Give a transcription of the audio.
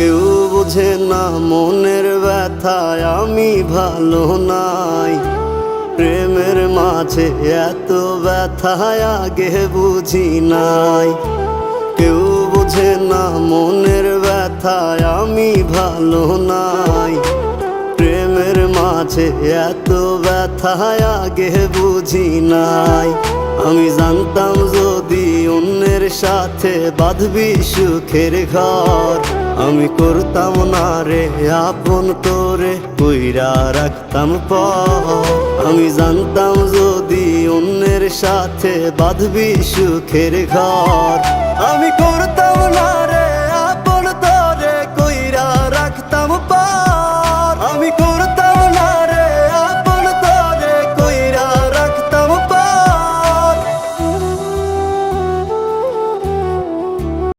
কেউ বোঝে না মনের ব্যথায় আমি ভালো নাই। প্রেমের মাঝে এত ব্যথায় আগে বুঝি নাই। কেউ বোঝে না মনের ব্যথায় আমি ভালো নাই। প্রেমের মাঝে এত ব্যথায় আগে বুঝি নাই। আমি জানতাম যদি অন্যের সাথে বাঁধবি সুখের ঘর, আমি করতাম না রে আপন তোরে কইরা রাখতাম পর। আমি জানতাম যদি অন্যের সাথে বাঁধবি সুখের ঘর, আমি